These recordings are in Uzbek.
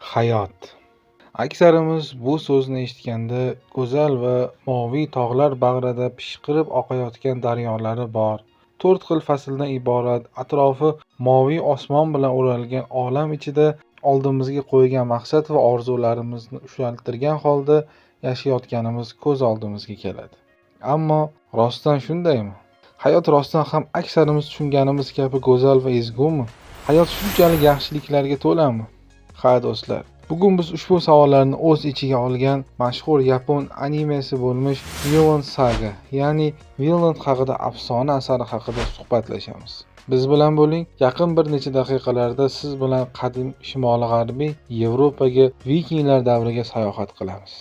Hayot. Aksarimiz bu so'zni eshitganda go'zal va moviy tog'lar bag'rida pishqirib oqayotgan daryolari bor, 4 xil fasldan iborat, atrofi moviy osmon bilan o'ralgan olam ichida oldimizga qo'ygan maqsad va orzularimizni ushaltirgan holda yashayotganimiz ko'z oldimizga keladi. Ammo rostdan shundaymi? Hayot rostdan ham aksarimiz tushunganimiz kabi go'zal va ezgumi? Hayot shunchalik yaxshiliklarga to'lami? Ha do'stlar, bugun biz ushbu savollarni o'z ichiga olgan mashhur yapon animesi bo'lmish Vinland Saga, ya'ni Vinland haqida afsona asari haqida suhbatlashamiz. Biz bilan bo'ling. Yaqin bir necha daqiqalarda siz bilan qadim shimoli-g'arbiy Yevropaga, vikinglar davriga sayohat qilamiz.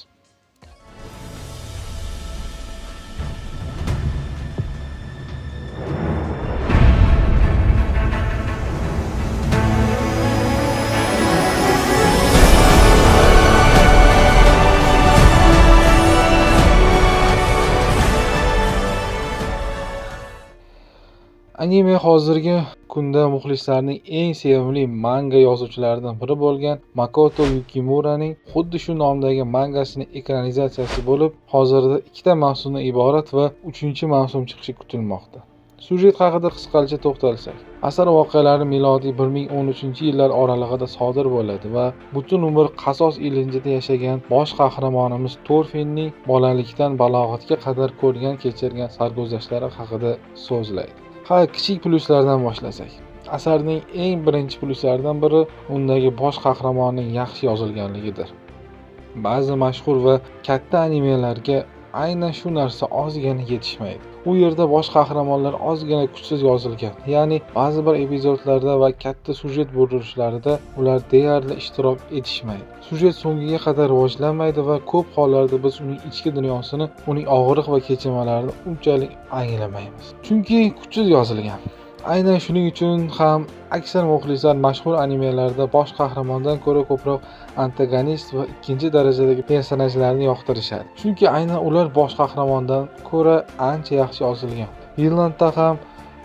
Anime hozirgi kunda muxlislarning eng sevimli manga yozuvchilaridan biri bo'lgan Makoto Yukimuraning xuddi shu nomdagi mangasining ekranizatsiyasi bo'lib, hozirda 2 mavsumdan iborat va 3-mavsum chiqishi kutilmoqda. Sujet haqida qisqacha to'xtalsak, asar voqealari milodiy 1013-yillar oralig'ida sodir bo'ladi va butun umr qasos ilinjida yashagan bosh qahramonimiz Thorfinnning bolalikdan balog'atga qadar ko'rgan kechirgan sarguzashtlari haqida so'zlaydi. Kichik plyuslardan boshlasak. Asarning eng birinchi plyuslaridan biri undagi bosh qahramonning yaxshi yozilganligidir. Ba'zi mashhur va katta animelarga aynan shu narsa ozgina yetishmaydi. U yerda bosh qahramonlar ozgina kuchsiz yozilgan. Ya'ni ba'zi bir epizodlarda va katta sujet burilishlarida ular deyarli ishtirok etishmaydi. Sujet so'ngiga qadar rivojlanmaydi va ko'p hollarda biz uning ichki dunyosini, uning og'riq va kechinmalarini unchalik anglamaymiz. Chunki kuchsiz yozilgan. Aynan shuning uchun ham aksar muxlislar mashhur animelarda bosh qahramondan ko'ra ko'proq antagonist va ikkinchi darajadagi personajlarni yoqtirishadi. Chunki aynan ular bosh qahramondan ko'ra ancha yaxshi yozilgan. Vinlandda ham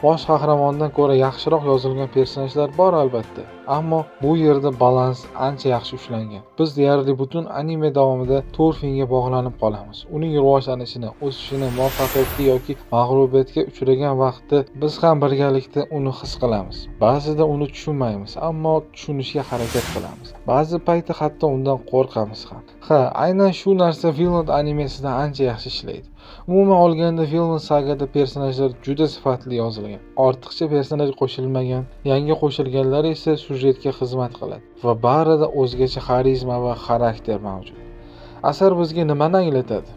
bosh qahramondan ko'ra yaxshiroq yozilgan personajlar bor albatta. Ammo bu yerda balans ancha yaxshi ushlangan. Biz deyarli butun anime davomida Thorfinnga bog'lanib qolamiz. Uning rivojlanishini, o'sishini, muvaffaqiyatga yoki mag'lubiyatga uchragan vaqtda biz ham birgalikda uni his qilamiz. Ba'zida uni tushunmaymiz, ammo tushunishga harakat qilamiz. Ba'zi payti hatto undan qo'rqamiz ham. Aynan shu narsa Vinland animesida ancha yaxshi ishlaydi. Umuman olganda Vinland Sagada personajlar juda sifatli yozilgan. Ortiqcha personaj qo'shilmagan, yangi qo'shilganlar esa sujetga xizmat qiladi va barida o'zgacha xarizma va xarakter mavjud. Asar bizga nimani anglatadi?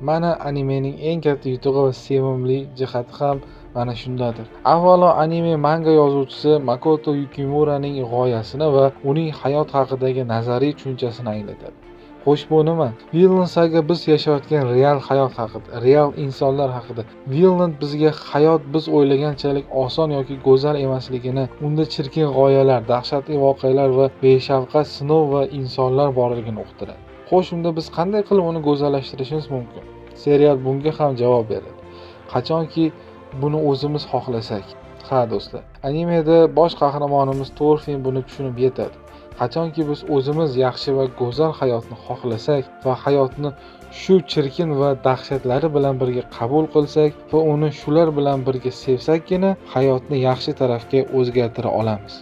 Mana animening eng katta yutug'i va sevimli jihati ham mana shundadir. Avvalo, anime manga yozuvchisi Makoto Yukimuraning g'oyasini va uning hayot haqidagi nazariy tushunchasini anglatadi. Xo'sh, bu nima? Vinland Saga biz yashayotgan real hayot haqida, real insonlar haqida. Vinland bizga hayot biz o'ylaganchalik oson yoki go'zal emasligini, unda chirkin g'oyalar, dahshatli voqealar va beshafqat sinov va insonlar borligini uqtiradi. Xo'sh, unda biz qanday qilib uni go'zallashtirishimiz mumkin? Serial bunga ham javob beradi. Qachonki buni o'zimiz xohlasak. Do'stlar, animeda bosh qahramonimiz Thorfinn buni tushunib yetadi. Qachonki biz o'zimiz yaxshi va go'zal hayotni xohlasak va hayotni shu chirkin va dahshatlari bilan birga qabul qilsak va uni shular bilan birga sevsakkina hayotni yaxshi tarafga o'zgartira olamiz.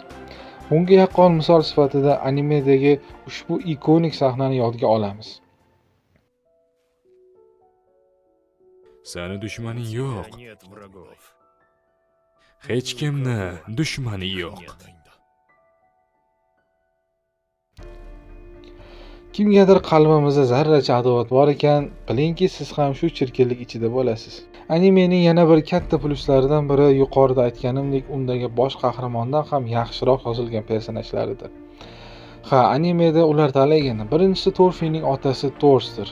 Bunga yaqqol misol sifatida animedagi ushbu ikonik sahnani yodga olamiz. Seni dushmaning yo'q. Hech kimni dushmani yo'q. Kimgadir qalbimizda zarracha adovat bor ekan, bilingki siz ham shu chirkinlik ichida bo'lasiz. Animening yana bir katta plyuslaridan biri yuqorida aytganimdek, undagi bosh qahramondan ham yaxshiroq yozilgan personajlaridir. Animeda ular talaygina. Birinchisi Thorfinnning otasi Thorsdir.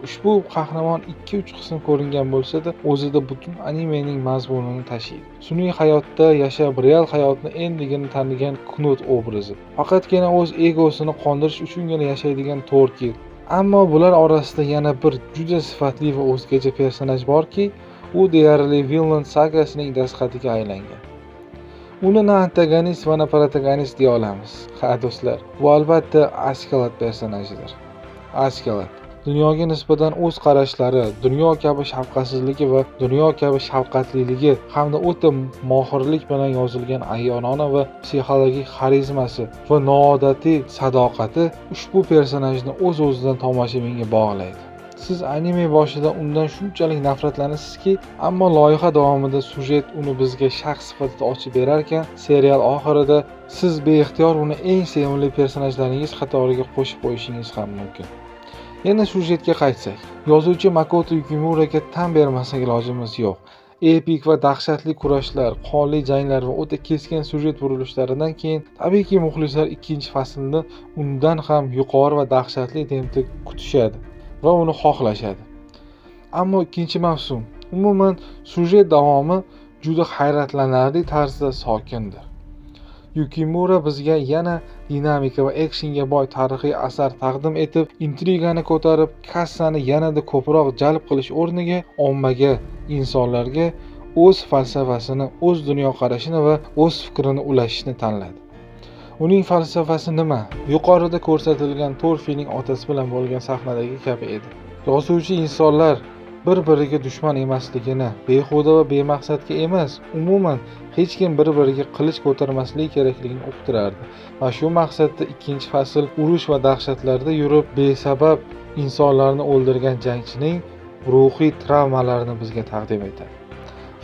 Ushbu qahramon 2-3 qism ko'ringan bo'lsa-da, o'zida butun animening mazmunini tashiydi. Sun'iy hayotda yashab real hayotni endigina tanigan Knut obrazi. Faqatgina o'z egosini qondirish uchungina yashaydigan Thorki. Ammo bular orasida yana bir juda sifatli va o'zgacha personaj borki, u deyarli Vinland Sagasining dastxatiga aylangan. Uni na antagonist va na protagonist deya olamiz. Ha do'stlar, bu albatta Askeladd personajidir. Askeladd dunyoga nisbatan o'z qarashlari, dunyo kabi shafqatsizligi va dunyo kabi shafqatliligi hamda o'ta mohirlik bilan yozilgan ayyonona va psixologik xarizmasi va noodatiy sadoqati ushbu personajni o'z-o'zidan tomoshabinga bog'laydi. Siz anime boshida undan shunchalik nafratlanasizki, ammo loyiha davomida sujet uni bizga shaxs sifatida ochib berarkan, serial oxirida siz beixtiyor uni eng sevimli personajlaringiz qatoriga qo'shib qo'yishingiz ham mumkin. Yana sujetga qaytsak, yozuvchi Makoto Yukimuraga tan bermasak ilojimiz yo'q. Epik va dahshatli kurashlar, qonli janglar va o'ta keskin sujet burilishlaridan keyin tabiiyki muxlislar ikkinchi faslni undan ham yuqori va dahshatli tempda kutishadi va uni xohlashadi. Ammo ikkinchi mavsum umuman sujet davomi juda hayratlanarli tarzda sokindir. Yukimura bizga yana dinamika va akshenga boy tarixiy asar taqdim etib, intrigani ko'tarib, kassani yanada ko'proq jalb qilish o'rniga ommaga, insonlarga o'z falsafasini, o'z dunyoqarashini va o'z fikrini ulashishni tanladi. Uning falsafasi nima? Yuqorida ko'rsatilgan Torfining otasi bilan bo'lgan sahnadagi kabi edi. Yozuvchi insonlar bir-biriga dushman emasligini, behuda va bemaqsadga emas, umuman hech kim bir-biriga qilich ko'tarmasligi kerakligini uqtirardi. Va shu maqsadda ikkinchi fasl urush va dahshatlarda yurib, besabab insonlarni o'ldirgan jangchining ruhiy travmalarini bizga taqdim etadi.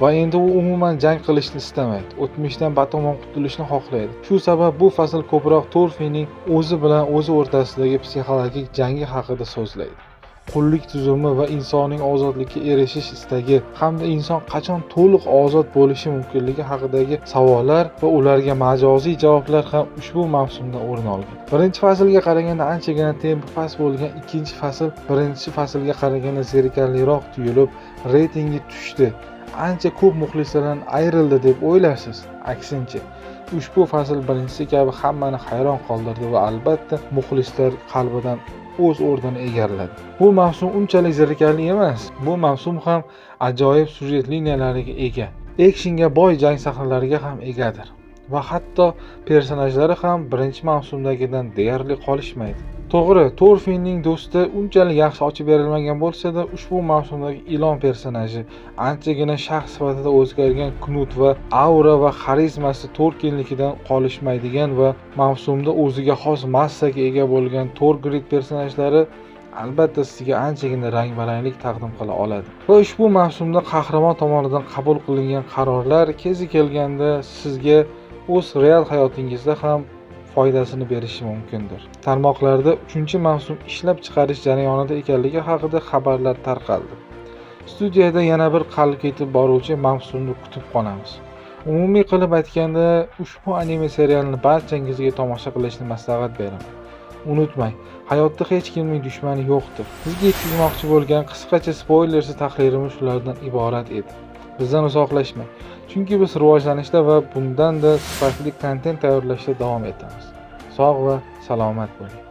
Va endi u umuman jang qilishni istamaydi, o'tmishdan batamom qutulishni xohlaydi. Shu sabab bu fasl ko'proq Torfining o'zi bilan o'zi o'rtasidagi psixologik jangi haqida so'zlaydi. Qullik tuzumi va insonning ozodlikka erishish istagi hamda inson qachon to'liq ozod bo'lishi mumkinligi haqidagi savollar va ularga majoziy javoblar ham ushbu mavsumda o'rin olgan. Birinchi faslga qaraganda anchagina tempi past bo'lgan ikkinchi fasl birinchi faslga qaraganda zerikarliroq tuyulib, reytingi tushdi. Ancha ko'p muxlislardan ayrildi deb o'ylarsiz. Aksincha, ushbu fasl birinchisi kabi hammani hayron qoldirdi va albatta muxlislar qalbidan o'z o'rnini egalladi. Bu mavsum unchalik zerikarli emas. Bu mavsum ham ajoyib sujet liniyalariga ega. Akshenga boy jang sahnalariga ham egadir. Va hatto personajlari ham birinchi mavsumdagidan deyarli qolishmaydi. To'g'ri, Torfinning do'sti unchalik yaxshi ochib berilmagan bo'lsa-da, ushbu mavsumdagi ilon personaji anchagina shaxs sifatida o'zgargan Knut va aura va xarizmasi Torkinligidan qolishmaydigan va mavsumda o'ziga xos massaga ega bo'lgan Torgrid personajlari albatta sizga anchagina rang-baranglik taqdim qila oladi. Va ushbu mavsumda qahramon tomonidan qabul qilingan qarorlar kezi kelganda sizga o'z real hayotingizda ham foydasini berishi mumkindir. Tarmoqlarda 3-mavsum ishlab chiqarish jarayonida ekanligi haqida xabarlar tarqaldi. Studiyada yana bir qalb ketib boruvchi mavsumni kutib qolamiz. Umumiy qilib aytganda, ushbu anime serialini barchangizga tomosha qilishni maslahat beraman. Unutmang, hayotda hech kimning dushmani yo'qdir. Sizga yetkazmoqchi bo'lgan qisqacha spoilersiz tahlilimiz shulardan iborat edi. Bizdan uzoqlashmang. Chunki biz rivojlanishda va bundan-da sifatli kontent tayyorlashda davom etamiz. Sog' va salomat bo'ling.